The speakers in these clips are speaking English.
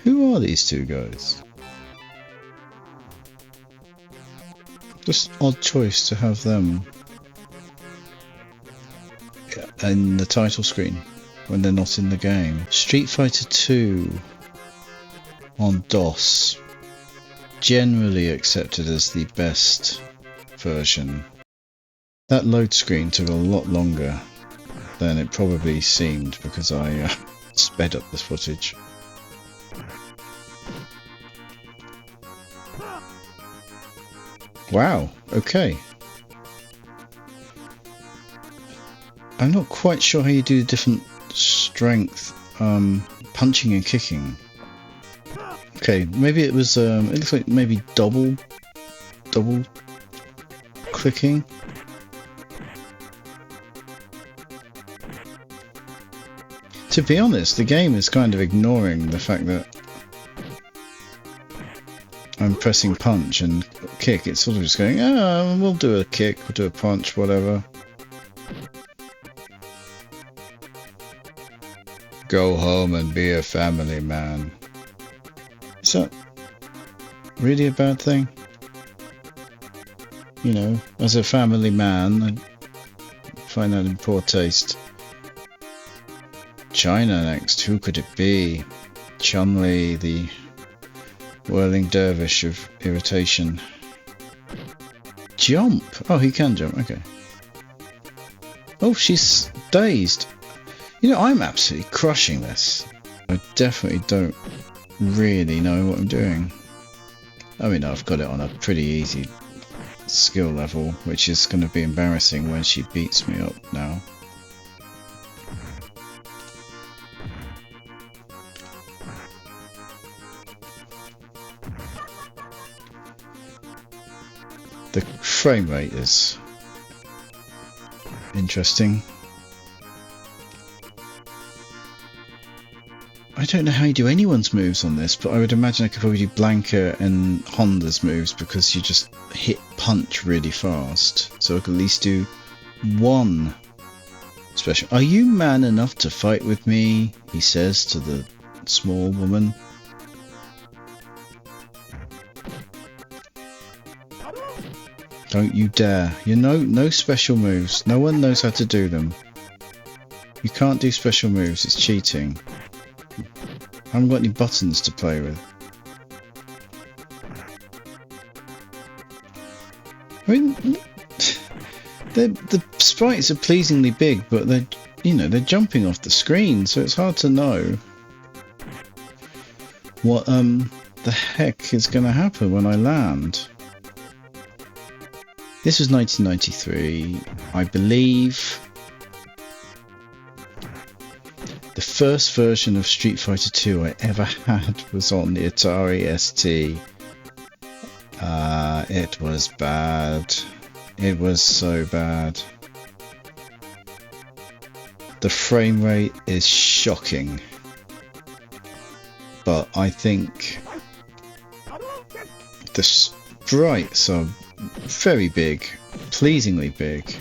Who are these two guys? Just odd choice to have them in the title screen when they're not in the game. Street Fighter 2 on DOS, generally accepted as the best version. That load screen took a lot longer than it probably seemed because I sped up the footage. Wow, okay. I'm not quite sure how you do the different strength punching and kicking. Okay, maybe it was it looks like maybe double clicking. To be honest, the game is kind of ignoring the fact that I'm pressing punch and kick. It's sort of just going, oh, we'll do a kick, we'll do a punch, whatever. Go home and be a family man. Is that really a bad thing? You know, as a family man, I find that in poor taste. China next. Who could it be? Chun-Li, the whirling dervish of irritation. Jump! Oh, he can jump. Okay. Oh, she's dazed. You know, I'm absolutely crushing this. I definitely don't really know what I'm doing. I mean, I've got it on a pretty easy skill level, which is going to be embarrassing when she beats me up now. The frame rate is interesting. I don't know how you do anyone's moves on this, but I would imagine I could probably do Blanca and Honda's moves because you just hit punch really fast. So I could at least do one special. Are you man enough to fight with me? He says to the small woman. Don't you dare. You know, no special moves. No one knows how to do them. You can't do special moves. It's cheating. I haven't got any buttons to play with. I mean, the sprites are pleasingly big, but they're jumping off the screen, so it's hard to know what the heck is going to happen when I land. This was 1993, I believe. The first version of Street Fighter 2 I ever had was on the Atari ST. It was bad. It was so bad. The frame rate is shocking. But I think the sprites are very big, pleasingly big.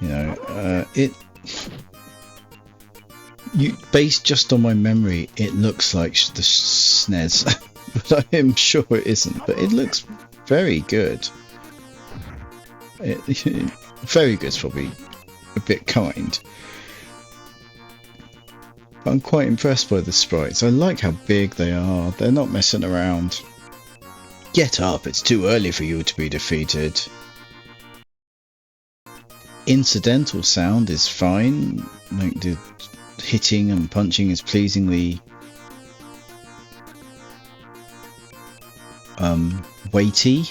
You know, based just on my memory, it looks like the SNES, but I am sure it isn't. But it looks very good. Very good is probably a bit kind. But I'm quite impressed by the sprites. I like how big they are. They're not messing around. Get up, it's too early for you to be defeated. Incidental sound is fine. Like the hitting and punching is pleasingly weighty.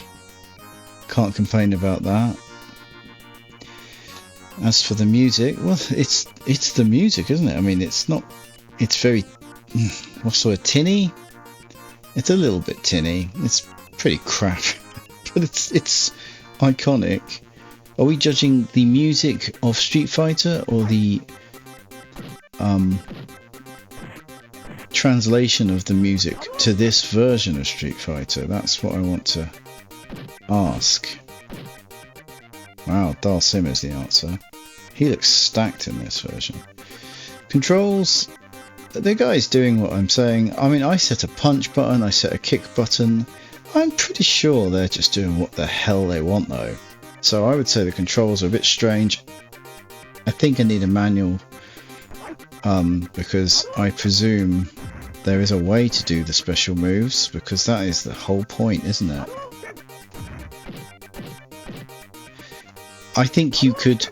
Can't complain about that. As for the music, well, it's the music, isn't it? I mean, it's not. It's very, what's the word, tinny? It's a little bit tinny. It's pretty crap, but it's iconic. Are we judging the music of Street Fighter or the translation of the music to this version of Street Fighter? That's what I want to ask. Wow, Dalsim is the answer. He looks stacked in this version. Controls, the guy's doing what I'm saying. I mean, I set a punch button, I set a kick button. I'm pretty sure they're just doing what the hell they want though. So I would say the controls are a bit strange. I think I need a manual, because I presume there is a way to do the special moves, because that is the whole point, isn't it? I think you could,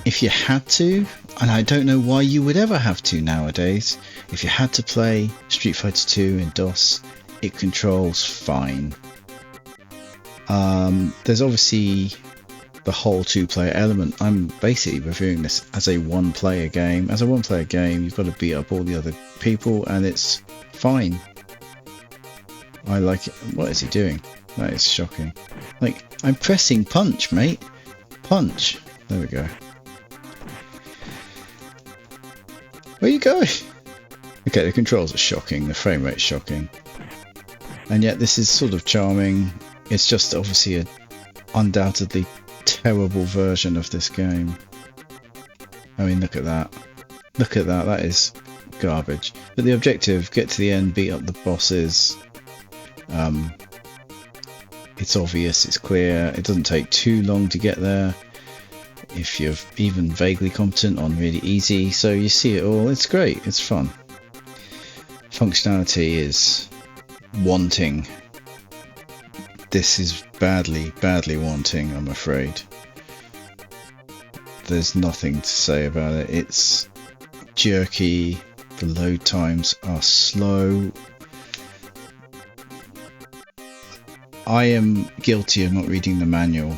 if you had to, and I don't know why you would ever have to nowadays, if you had to play Street Fighter 2 in DOS, it controls fine. There's obviously the whole two-player element. I'm basically reviewing this as a one-player game. As a one-player game, you've got to beat up all the other people, and it's fine. I like it. What is he doing? That is shocking. Like, I'm pressing punch, mate. Punch. There we go. Where you going? Okay, the controls are shocking. The frame rate's shocking. And yet this is sort of charming. It's just obviously a undoubtedly terrible version of this game. I mean, look at that. Look at that. That is garbage. But the objective, get to the end, beat up the bosses. It's obvious, it's clear, it doesn't take too long to get there if you're even vaguely competent on really easy, so you see it all. It's great, it's fun. Functionality is wanting. This is badly wanting, I'm afraid. There's nothing to say about it. It's jerky, the load times are slow. I am guilty of not reading the manual,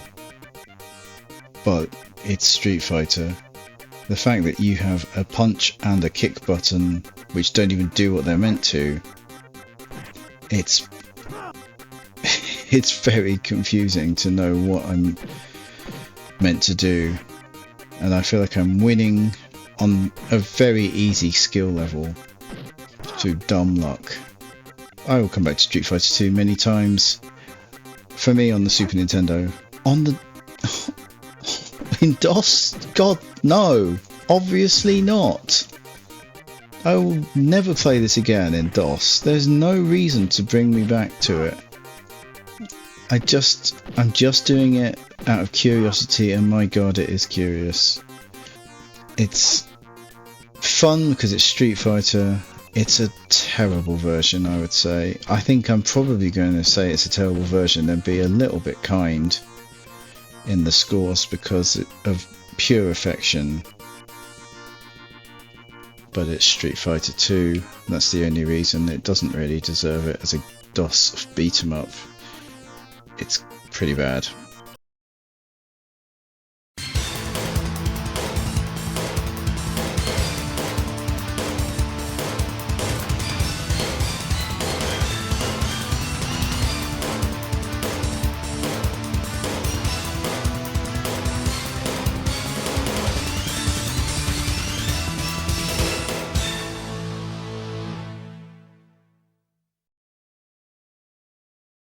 but it's Street Fighter. The fact that you have a punch and a kick button which don't even do what they're meant to, it's very confusing to know what I'm meant to do, and I feel like I'm winning on a very easy skill level through dumb luck. I will come back to Street Fighter 2 many times. For me, on the Super Nintendo, on the in DOS, God no, obviously not. I will never play this again in DOS. There's no reason to bring me back to it. I'm just doing it out of curiosity, and my God, it is curious. It's fun because it's Street Fighter. It's a terrible version, I would say. I think I'm probably going to say it's a terrible version and be a little bit kind in the scores because of pure affection. But it's Street Fighter 2. That's the only reason. It doesn't really deserve it as a DOS beat 'em up. It's pretty bad.